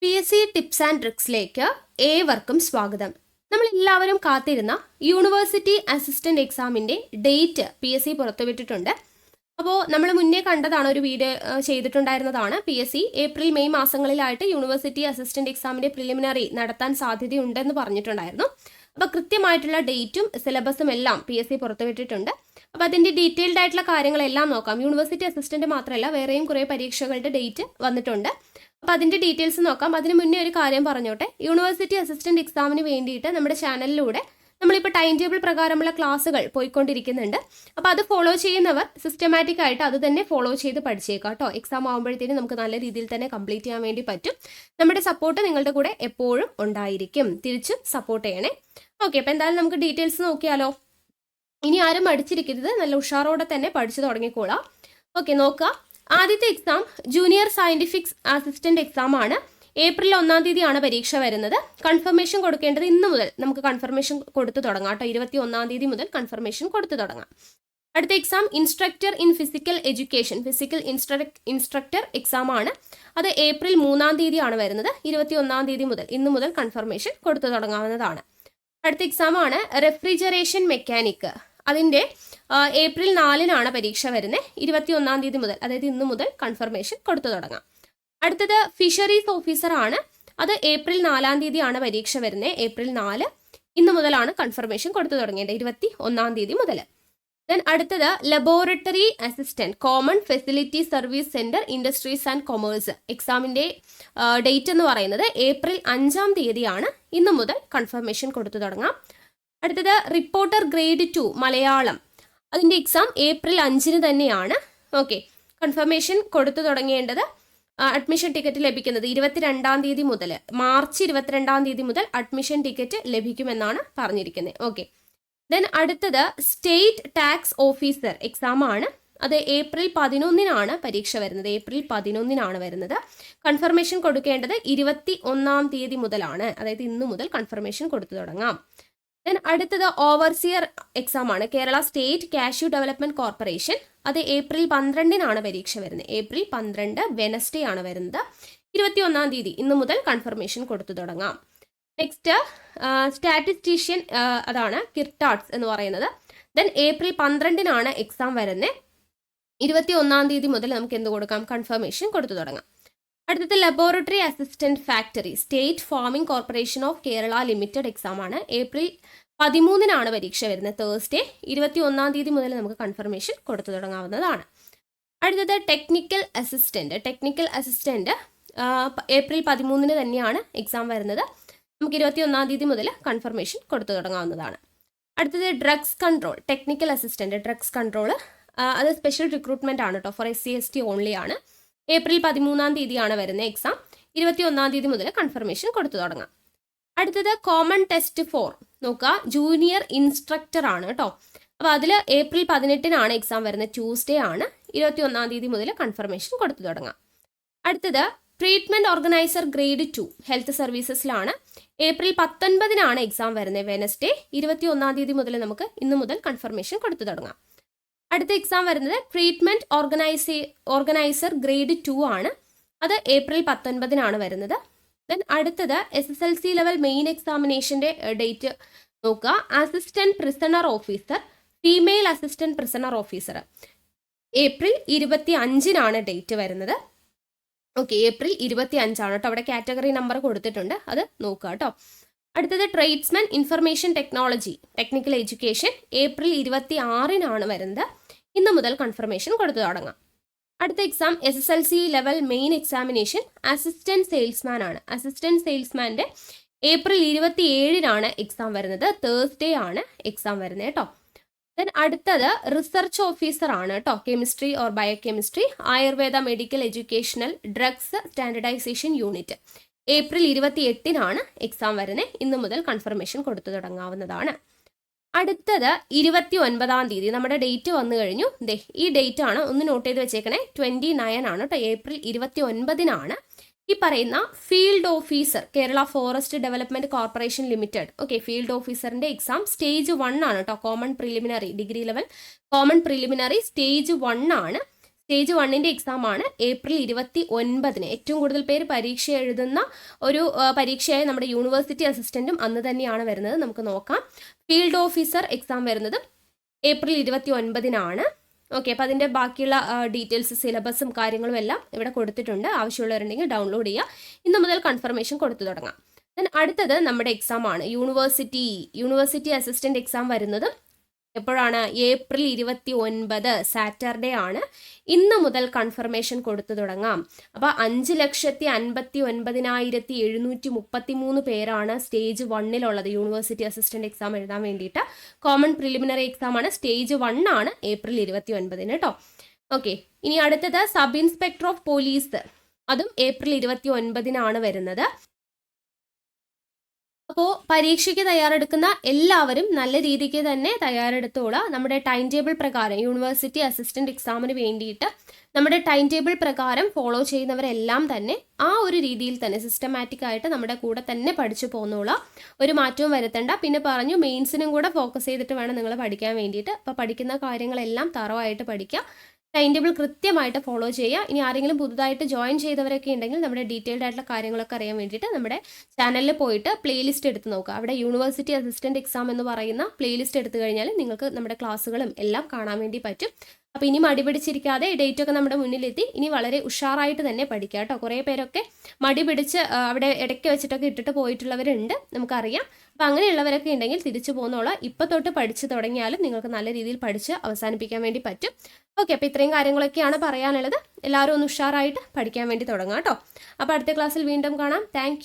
PSC tips and ട്രിക്സിലേക്ക് ഏവർക്കും സ്വാഗതം. നമ്മൾ എല്ലാവരും കാത്തിരുന്ന യൂണിവേഴ്സിറ്റി അസിസ്റ്റന്റ് എക്സാമിന്റെ ഡേറ്റ് PSC പുറത്തുവിട്ടിട്ടുണ്ട്. അപ്പോൾ നമ്മൾ മുന്നേ കണ്ടതാണ്, ഒരു വീഡിയോ ചെയ്തിട്ടുണ്ടായിരുന്നതാണ്. PSC ഏപ്രിൽ മെയ് മാസങ്ങളിലായിട്ട് യൂണിവേഴ്സിറ്റി അസിസ്റ്റന്റ് എക്സാമിന്റെ പ്രിലിമിനറി നടത്താൻ സാധ്യതയുണ്ടെന്ന് പറഞ്ഞിട്ടുണ്ടായിരുന്നു. അപ്പോൾ കൃത്യമായിട്ടുള്ള ഡേറ്റും സിലബസും എല്ലാം PSC പുറത്തുവിട്ടിട്ടുണ്ട്. അപ്പോൾ അതിന്റെ ഡീറ്റെയിൽഡ് ആയിട്ടുള്ള കാര്യങ്ങളെല്ലാം നോക്കാം. യൂണിവേഴ്സിറ്റി അസിസ്റ്റന്റ് മാത്രമല്ല, വേറെയും കുറേ പരീക്ഷകളുടെ ഡേറ്റ് വന്നിട്ടുണ്ട്. അപ്പോൾ അതിൻ്റെ ഡീറ്റെയിൽസ് നോക്കാം. അതിന് മുന്നേ ഒരു കാര്യം പറഞ്ഞോട്ടെ. യൂണിവേഴ്സിറ്റി അസിസ്റ്റന്റ് എക്സാമിന് വേണ്ടിയിട്ട് നമ്മുടെ ചാനലിലൂടെ നമ്മളിപ്പോൾ ടൈം ടേബിൾ പ്രകാരമുള്ള ക്ലാസ്സുകൾ പോയിക്കൊണ്ടിരിക്കുന്നുണ്ട്. അപ്പോൾ അത് ഫോളോ ചെയ്യുന്നവർ സിസ്റ്റമാറ്റിക് ആയിട്ട് അത് തന്നെ ഫോളോ ചെയ്ത് പഠിച്ചേക്കാം കേട്ടോ. എക്സാം ആകുമ്പോഴത്തേനും നമുക്ക് നല്ല രീതിയിൽ തന്നെ കംപ്ലീറ്റ് ചെയ്യാൻ വേണ്ടി പറ്റും. നമ്മുടെ സപ്പോർട്ട് നിങ്ങളുടെ കൂടെ എപ്പോഴും ഉണ്ടായിരിക്കും. തിരിച്ചും സപ്പോർട്ട് ചെയ്യണേ. ഓക്കെ, അപ്പോൾ എന്തായാലും നമുക്ക് ഡീറ്റെയിൽസ് നോക്കിയാലോ. ഇനി ആരും പഠിച്ചിരിക്കരുത്, നല്ല ഉഷാറോടെ തന്നെ പഠിച്ചു തുടങ്ങിക്കോളാം. ഓക്കെ, നോക്കാം. ആദ്യത്തെ exam junior scientific assistant exam ആണ്. ഏപ്രിൽ 1-ാം തീയതിയാണ് പരീക്ഷ വരുന്നത്. കൺഫർമേഷൻ കൊടുക്കേണ്ടത് ഇന്ന് മുതൽ നമുക്ക് കൺഫർമേഷൻ കൊടുത്തു തുടങ്ങാം കേട്ടോ. 21-ാം തീയതി മുതൽ കൺഫർമേഷൻ കൊടുത്തു തുടങ്ങാം. അടുത്ത exam instructor in physical education, physical instructor exam ആണ്. അത് ഏപ്രിൽ 3-ാം തീയതിയാണ് വരുന്നത്. 21-ാം തീയതി മുതൽ ഇന്ന് മുതൽ കൺഫർമേഷൻ കൊടുത്തു തുടങ്ങാവുന്നതാണ്. അടുത്ത എക്സാം ആണ് റെഫ്രിജറേഷൻ മെക്കാനിക്. അതിൻ്റെ ഏപ്രിൽ 4-നാണ് പരീക്ഷ വരുന്നത്. 21-ാം തീയതി മുതൽ, അതായത് ഇന്ന് മുതൽ കൺഫർമേഷൻ കൊടുത്തു തുടങ്ങാം. അടുത്തത് ഫിഷറീസ് ഓഫീസർ ആണ്. അത് ഏപ്രിൽ 4-ാം തീയതിയാണ് പരീക്ഷ വരുന്നത്. ഏപ്രിൽ 4 ഇന്ന് മുതലാണ് കൺഫർമേഷൻ കൊടുത്തു തുടങ്ങേണ്ടത്, 21-ാം തീയതി മുതൽ. ദെൻ അടുത്തത് laboratory assistant common facility service centre industries and commerce. എക്സാമിൻ്റെ ഡേറ്റ് എന്ന് പറയുന്നത് ഏപ്രിൽ 5-ാം തീയതിയാണ്. ഇന്ന് മുതൽ കൺഫർമേഷൻ കൊടുത്തു തുടങ്ങാം. അടുത്തത് റിപ്പോർട്ടർ ഗ്രേഡ് 2 മലയാളം. അതിൻ്റെ എക്സാം ഏപ്രിൽ 5-ന് തന്നെയാണ്. ഓക്കെ, കൺഫർമേഷൻ കൊടുത്തു തുടങ്ങേണ്ടത്, അഡ്മിഷൻ ടിക്കറ്റ് ലഭിക്കുന്നത് 22-ാം തീയതി മുതൽ, മാർച്ച് 22-ാം തീയതി മുതൽ അഡ്മിഷൻ ടിക്കറ്റ് ലഭിക്കുമെന്നാണ് പറഞ്ഞിരിക്കുന്നത്. ഓക്കെ, ദെൻ അടുത്തത് സ്റ്റേറ്റ് ടാക്സ് ഓഫീസർ എക്സാം ആണ്. അത് ഏപ്രിൽ 11-നാണ് പരീക്ഷ വരുന്നത്. ഏപ്രിൽ 11-നാണ് വരുന്നത്. കൺഫർമേഷൻ കൊടുക്കേണ്ടത് 21-ാം തീയതി മുതലാണ്, അതായത് ഇന്ന് മുതൽ കൺഫർമേഷൻ കൊടുത്തു തുടങ്ങാം. ദെൻ അടുത്തത് ഓവർസിയർ എക്സാം ആണ്. Kerala state cashew development corporation. അത് ഏപ്രിൽ 12-നാണ് പരീക്ഷ വരുന്നത്. ഏപ്രിൽ 12 വെനസ്ഡേ ആണ് വരുന്നത്. 21-ാം തീയതി ഇന്ന് മുതൽ കൺഫർമേഷൻ കൊടുത്തു തുടങ്ങാം. നെക്സ്റ്റ് സ്റ്റാറ്റിസ്റ്റീഷ്യൻ, അതാണ് കിർട്ടാർട്സ് എന്ന് പറയുന്നത്. ദെൻ ഏപ്രിൽ 12-നാണ് എക്സാം വരുന്നത്. 21-ാം തീയതി മുതൽ നമുക്ക് എന്ത് കൊടുക്കാം, കൺഫർമേഷൻ കൊടുത്തു തുടങ്ങാം. അടുത്തത് laboratory assistant factory state farming corporation of Kerala limited exam ആണ്. ഏപ്രിൽ 13-നാണ് പരീക്ഷ വരുന്നത്, തേഴ്സ്ഡേ. 21-ാം തീയതി മുതൽ നമുക്ക് കൺഫർമേഷൻ കൊടുത്തു തുടങ്ങാവുന്നതാണ്. അടുത്തത് ടെക്നിക്കൽ അസിസ്റ്റന്റ് ഏപ്രിൽ 13-ന് തന്നെയാണ് എക്സാം വരുന്നത്. നമുക്ക് 21-ാം തീയതി മുതൽ കൺഫർമേഷൻ കൊടുത്തു തുടങ്ങാവുന്നതാണ്. അടുത്തത് drugs control technical assistant drugs control. അത് സ്പെഷ്യൽ റിക്രൂട്ട്മെന്റ് ആണ് കേട്ടോ, ഫോർ SC/ST ഓൺലി ആണ്. ഏപ്രിൽ 13-ാം തീയതിയാണ് വരുന്നത് എക്സാം. 21-ാം തീയതി മുതൽ കൺഫർമേഷൻ കൊടുത്തു തുടങ്ങാം. അടുത്തത് കോമൺ ടെസ്റ്റ് 4 നോക്കുക, ജൂനിയർ ഇൻസ്ട്രക്ടർ ആണ് കേട്ടോ. അപ്പോൾ അതിൽ ഏപ്രിൽ 18-നാണ് എക്സാം വരുന്നത്, ട്യൂസ്ഡേ ആണ്. 21-ാം തീയതി മുതൽ കൺഫർമേഷൻ കൊടുത്തു തുടങ്ങാം. അടുത്തത് ട്രീറ്റ്മെന്റ് ഓർഗനൈസർ ഗ്രേഡ് 2 ഹെൽത്ത് സർവീസസിലാണ്. ഏപ്രിൽ 19-നാണ് എക്സാം വരുന്നത്, വെനസ്ഡേ. 21-ാം തീയതി മുതൽ നമുക്ക് ഇന്ന് മുതൽ കൺഫർമേഷൻ കൊടുത്തു തുടങ്ങാം. അടുത്ത എക്സാം വരുന്നത് ട്രീറ്റ്മെന്റ് ഓർഗനൈസർ ഗ്രേഡ് 2 ആണ്. അത് ഏപ്രിൽ 19-നാണ് വരുന്നത്. ദെൻ അടുത്തത് SSLC ലെവൽ മെയിൻ എക്സാമിനേഷൻ്റെ ഡേറ്റ് നോക്കുക. Assistant prisoner officer, female assistant prisoner officer April 25-നാണ് ഡേറ്റ് വരുന്നത്. ഓക്കെ, ഏപ്രിൽ 25-ആണ് കേട്ടോ. അവിടെ കാറ്റഗറി നമ്പർ കൊടുത്തിട്ടുണ്ട്, അത് നോക്കുക കേട്ടോ. അടുത്തത് tradesman information technology technical education April 26-നാണ് വരുന്നത്. ഇന്ന് മുതൽ കൺഫർമേഷൻ കൊടുത്തു തുടങ്ങാം. അടുത്ത exam SSLC level main examination assistant salesman ആണ്. അസിസ്റ്റന്റ് സെയിൽസ്മാൻ്റെ ഏപ്രിൽ 27-നാണ് എക്സാം വരുന്നത്, തേഴ്സ്ഡേ ആണ് എക്സാം വരുന്നത് കേട്ടോ. ദെൻ അടുത്തത് റിസർച്ച് ഓഫീസർ ആണ് കേട്ടോ, chemistry or biochemistry Ayurveda medical educational drugs standardisation unit. April 28-നാണ് എക്സാം വരുന്നത്. ഇന്ന് മുതൽ കൺഫർമേഷൻ കൊടുത്തു തുടങ്ങാവുന്നതാണ്. അടുത്തത് 29-ാം തീയതി നമ്മുടെ ഡേറ്റ് വന്നു കഴിഞ്ഞു. ഈ ഡേറ്റ് ആണ്, ഒന്ന് നോട്ട് ചെയ്ത് വെച്ചേക്കണേ. 29 ആണ് കേട്ടോ. ഏപ്രിൽ 29-നാണ് ഈ പറയുന്ന field officer Kerala forest development corporation limited. Okay, field ഓഫീസറിന്റെ എക്സാം സ്റ്റേജ് 1 ആണ് കേട്ടോ. Common preliminary degree level common preliminary stage 1 ആണ്. സ്റ്റേജ് 1-ന്റെ എക്സാം ആണ് ഏപ്രിൽ 29-ന്. ഏറ്റവും കൂടുതൽ പേര് പരീക്ഷ എഴുതുന്ന ഒരു പരീക്ഷയായ നമ്മുടെ യൂണിവേഴ്സിറ്റി അസിസ്റ്റന്റും അന്ന് തന്നെയാണ് വരുന്നത്. നമുക്ക് നോക്കാം. ഫീൽഡ് ഓഫീസർ എക്സാം വരുന്നത് ഏപ്രിൽ 29-നാണ്. ഓക്കെ, അപ്പോൾ അതിൻ്റെ ബാക്കിയുള്ള ഡീറ്റെയിൽസ്, സിലബസും കാര്യങ്ങളും എല്ലാം ഇവിടെ കൊടുത്തിട്ടുണ്ട്. ആവശ്യമുള്ളവരുണ്ടെങ്കിൽ ഡൗൺലോഡ് ചെയ്യുക. ഇന്ന് മുതൽ കൺഫർമേഷൻ കൊടുത്തു തുടങ്ങാം. ദെൻ അടുത്തത് നമ്മുടെ എക്സാം ആണ് യൂണിവേഴ്സിറ്റി അസിസ്റ്റന്റ് എക്സാം വരുന്നത് എപ്പോഴാണ്? ഏപ്രിൽ 29 സാറ്റർഡേ ആണ്. ഇന്ന് മുതൽ കൺഫർമേഷൻ കൊടുത്തു തുടങ്ങാം. അപ്പോൾ 5,59,733 പേരാണ് സ്റ്റേജ് 1-ലുള്ളത് യൂണിവേഴ്സിറ്റി അസിസ്റ്റന്റ് എക്സാം എഴുതാൻ വേണ്ടിയിട്ട്. കോമൺ പ്രിലിമിനറി എക്സാം ആണ്. സ്റ്റേജ് 1 ആണ് ഏപ്രിൽ 29-ന് കേട്ടോ. ഓക്കെ, ഇനി അടുത്തത് സബ് ഇൻസ്പെക്ടർ ഓഫ് പോലീസ്, അതും ഏപ്രിൽ 29-നാണ് വരുന്നത്. അപ്പോൾ പരീക്ഷയ്ക്ക് തയ്യാറെടുക്കുന്ന എല്ലാവരും നല്ല രീതിക്ക് തന്നെ തയ്യാറെടുത്തോളാം. നമ്മുടെ ടൈം ടേബിൾ പ്രകാരം യൂണിവേഴ്സിറ്റി അസിസ്റ്റന്റ് എക്സാമിന് വേണ്ടിയിട്ട് നമ്മുടെ ടൈം ടേബിൾ പ്രകാരം ഫോളോ ചെയ്യുന്നവരെല്ലാം തന്നെ ആ ഒരു രീതിയിൽ തന്നെ സിസ്റ്റമാറ്റിക് ആയിട്ട് നമ്മുടെ കൂടെ തന്നെ പഠിച്ചു പോന്നോളാം. ഒരു മാറ്റവും വരുത്തണ്ട. പിന്നെ പറഞ്ഞു മെയിൻസിനും കൂടെ ഫോക്കസ് ചെയ്തിട്ട് വേണം നിങ്ങൾ പഠിക്കാൻ വേണ്ടിയിട്ട്. അപ്പോൾ പഠിക്കുന്ന കാര്യങ്ങളെല്ലാം തറവായിട്ട് പഠിക്കുക. ടൈം ടേബിൾ കൃത്യമായിട്ട് ഫോളോ ചെയ്യുക. ഇനി ആരെങ്കിലും പുതുതായിട്ട് ജോയിൻ ചെയ്തവരൊക്കെ ഉണ്ടെങ്കിൽ നമ്മുടെ ഡീറ്റെയിൽഡ് ആയിട്ടുള്ള കാര്യങ്ങളൊക്കെ അറിയാൻ വേണ്ടിയിട്ട് നമ്മുടെ ചാനലിൽ പോയിട്ട് പ്ലേലിസ്റ്റ് എടുത്ത് നോക്കുക. അവിടെ യൂണിവേഴ്സിറ്റി അസിസ്റ്റന്റ് എക്സാം എന്ന് പറയുന്ന പ്ലേലിസ്റ്റ് എടുത്തു കഴിഞ്ഞാൽ നിങ്ങൾക്ക് നമ്മുടെ ക്ലാസ്സുകളും എല്ലാം കാണാൻ വേണ്ടി പറ്റും. അപ്പോൾ ഇനി മടി പിടിച്ചിരിക്കാതെ ഡേറ്റ് ഒക്കെ നമ്മുടെ മുന്നിലെത്തി. ഇനി വളരെ ഉഷാറായിട്ട് തന്നെ പഠിക്കുക കേട്ടോ. കുറേ പേരൊക്കെ മടി പിടിച്ച് അവിടെ ഇടയ്ക്ക് വെച്ചിട്ടൊക്കെ ഇട്ടിട്ട് പോയിട്ടുള്ളവരുണ്ട്, നമുക്കറിയാം. അപ്പോൾ അങ്ങനെയുള്ളവരൊക്കെ ഉണ്ടെങ്കിൽ തിരിച്ചു പോകുന്നോളാം. ഇപ്പോൾ തൊട്ട് പഠിച്ചു തുടങ്ങിയാലും നിങ്ങൾക്ക് നല്ല രീതിയിൽ പഠിച്ച് അവസാനിപ്പിക്കാൻ വേണ്ടി പറ്റും. ഓക്കെ, അപ്പോൾ ഇത്രയും കാര്യങ്ങളൊക്കെയാണ് പറയാനുള്ളത്. എല്ലാവരും ഒന്ന് ഉഷാറായിട്ട് പഠിക്കാൻ വേണ്ടി തുടങ്ങാം കേട്ടോ. അപ്പോൾ അടുത്ത ക്ലാസ്സിൽ വീണ്ടും കാണാം. താങ്ക്